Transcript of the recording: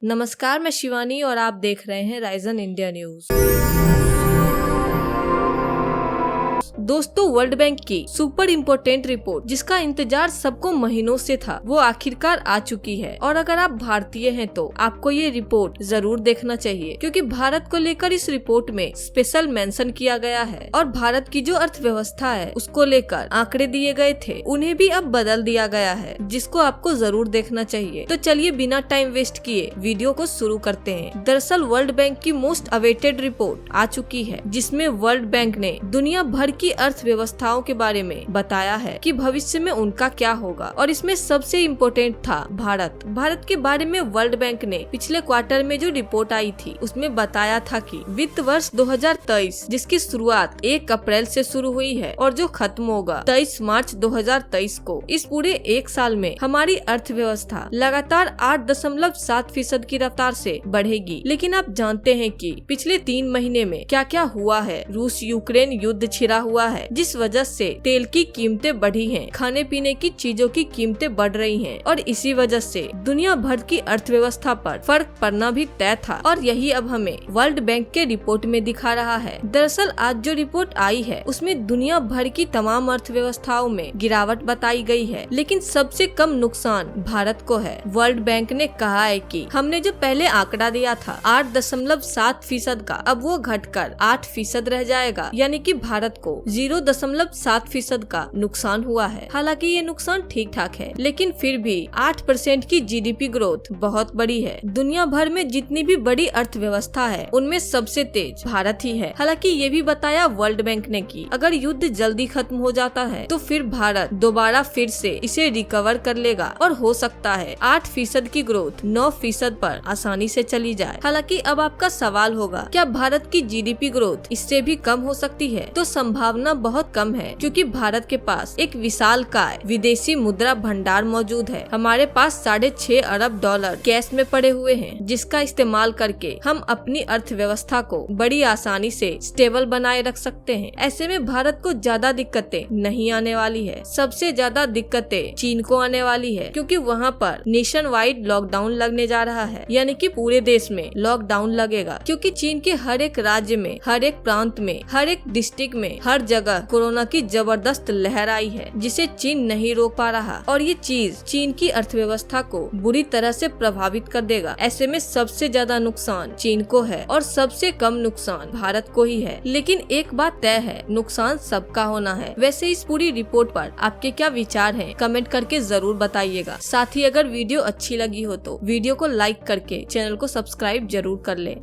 नमस्कार, मैं शिवानी और आप देख रहे हैं राइजन इंडिया न्यूज। दोस्तों, वर्ल्ड बैंक की सुपर इम्पोर्टेंट रिपोर्ट जिसका इंतजार सबको महीनों से था, वो आखिरकार आ चुकी है। और अगर आप भारतीय हैं तो आपको ये रिपोर्ट जरूर देखना चाहिए, क्योंकि भारत को लेकर इस रिपोर्ट में स्पेशल मेंशन किया गया है। और भारत की जो अर्थव्यवस्था है उसको लेकर आंकड़े दिए गए थे, उन्हें भी अब बदल दिया गया है, जिसको आपको जरूर देखना चाहिए। तो चलिए बिना टाइम वेस्ट किए वीडियो को शुरू करते हैं। दरअसल वर्ल्ड बैंक की मोस्ट अवेटेड रिपोर्ट आ चुकी है, जिसमें वर्ल्ड बैंक ने दुनिया भर की अर्थव्यवस्थाओं के बारे में बताया है कि भविष्य में उनका क्या होगा। और इसमें सबसे इम्पोर्टेंट था भारत के बारे में। वर्ल्ड बैंक ने पिछले क्वार्टर में जो रिपोर्ट आई थी उसमें बताया था कि वित्त वर्ष 2023 जिसकी शुरुआत 1 अप्रैल से शुरू हुई है और जो खत्म होगा 23 मार्च 2023 को, इस पूरे एक साल में हमारी अर्थव्यवस्था लगातार 8.7% की रफ्तार से बढ़ेगी। लेकिन आप जानते हैं कि पिछले 3 महीने में क्या क्या हुआ है। रूस यूक्रेन युद्ध छिड़ा हुआ है, जिस वजह से तेल की कीमतें बढ़ी हैं, खाने पीने की चीजों की कीमतें बढ़ रही हैं और इसी वजह से दुनिया भर की अर्थव्यवस्था पर फर्क पड़ना भी तय था। और यही अब हमें वर्ल्ड बैंक के रिपोर्ट में दिखा रहा है। दरअसल आज जो रिपोर्ट आई है उसमें दुनिया भर की तमाम अर्थव्यवस्थाओं में गिरावट बताई गई है, लेकिन सबसे कम नुकसान भारत को है। वर्ल्ड बैंक ने कहा है कि हमने जो पहले आंकड़ा दिया था 8.7% का, अब वो घटकर 8% रह जाएगा, यानी कि भारत को 0.7% का नुकसान हुआ है। हालांकि ये नुकसान ठीक ठाक है, लेकिन फिर भी 8% की जीडीपी ग्रोथ बहुत बड़ी है। दुनिया भर में जितनी भी बड़ी अर्थव्यवस्था है उनमें सबसे तेज भारत ही है। हालांकि ये भी बताया वर्ल्ड बैंक ने कि अगर युद्ध जल्दी खत्म हो जाता है तो फिर भारत दोबारा फिर से इसे रिकवर कर लेगा और हो सकता है 8% की ग्रोथ 9% पर आसानी से चली जाए। हालांकि अब आपका सवाल होगा, क्या भारत की जीडीपी ग्रोथ इससे भी कम हो सकती है? तो संभावना बहुत कम है, क्योंकि भारत के पास एक विशालकाय विदेशी मुद्रा भंडार मौजूद है। हमारे पास $6.5 अरब कैश में पड़े हुए हैं, जिसका इस्तेमाल करके हम अपनी अर्थव्यवस्था को बड़ी आसानी से स्टेबल बनाए रख सकते हैं। ऐसे में भारत को ज्यादा दिक्कतें नहीं आने वाली है। सबसे ज्यादा दिक्कतें चीन को आने वाली है, क्योंकि वहाँ पर नेशन वाइड लॉकडाउन लगने जा रहा है, यानी कि पूरे देश में लॉकडाउन लगेगा। क्योंकि चीन के हर एक राज्य में, हर एक प्रांत में, हर एक डिस्ट्रिक्ट में, हर जगह कोरोना की जबरदस्त लहर आई है, जिसे चीन नहीं रोक पा रहा। और ये चीज चीन की अर्थव्यवस्था को बुरी तरह से प्रभावित कर देगा। ऐसे में सबसे ज्यादा नुकसान चीन को है और सबसे कम नुकसान भारत को ही है। लेकिन एक बात तय है, नुकसान सबका होना है। वैसे इस पूरी रिपोर्ट पर आपके क्या विचार हैं? कमेंट करके जरूर बताइएगा। साथ ही अगर वीडियो अच्छी लगी हो तो वीडियो को लाइक करके चैनल को सब्सक्राइब जरूर कर लें।